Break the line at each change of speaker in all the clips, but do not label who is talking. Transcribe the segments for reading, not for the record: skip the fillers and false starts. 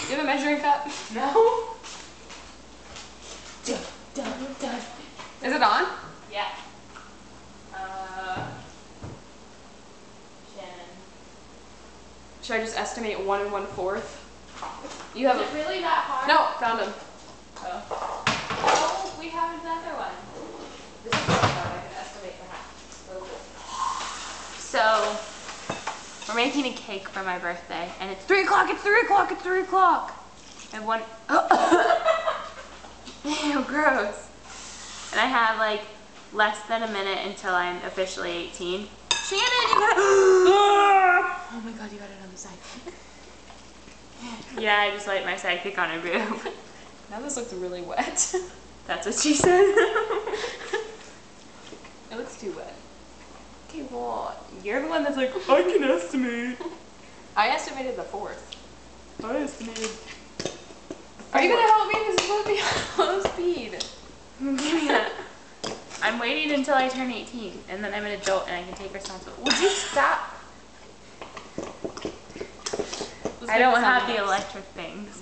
You have a measuring cup?
No.
Done. Is it on?
Yeah. Shannon.
Should I just estimate 1 1/4? You have
Is it really that hard?
No, found him.
Oh. Oh, we have another one.
This is not hard. I can estimate the half.
So, we're making a cake for my birthday, and it's 3 o'clock, it's 3 o'clock, it's 3 o'clock. And one, ew, gross. And I have like less than a minute until I'm officially 18. Shannon, you got it.
Oh my god, you got it on the side.
Yeah, I just light my sidekick on her boob.
Now this looks really wet.
That's what she said.
It looks too wet.
Okay, well, you're the one that's like, I can estimate.
I estimated the 4th.
I estimated.
Are you gonna help me? This is supposed to be slow speed.
Give me that. I'm waiting until I turn 18, and then I'm an adult and I can take responsibility. Would you stop? I don't have the electric things.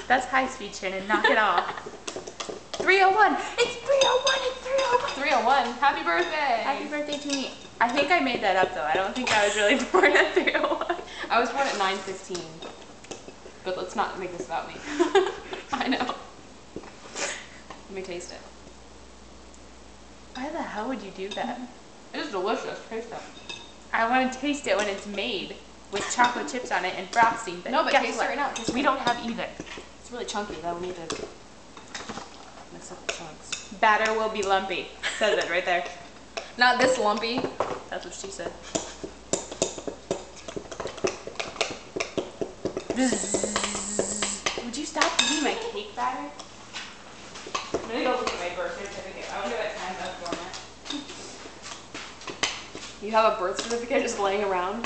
That's high speed, Shannon. Knock it off. 301. It's 301. It's 301.
301. Happy birthday.
Happy birthday to me. I think I made that up though. I don't think I was really born at 301.
I was born at 9:15. But let's not make this about me. I know. Let me taste it.
Why the hell would you do that?
It is delicious. Taste it.
I want to taste it when it's made with chocolate chips on it and frosting. But
No, but
guess
taste
what?
it right now. Taste
We
it.
don't have either.
It's really chunky though. We need to mix up the chunks.
Batter will be lumpy. Says it right there.
Not this lumpy.
That's what she said. Would you stop eating my cake batter? I'm gonna go look at my birth certificate. I wonder what time that's on it.
You have a birth certificate just laying around?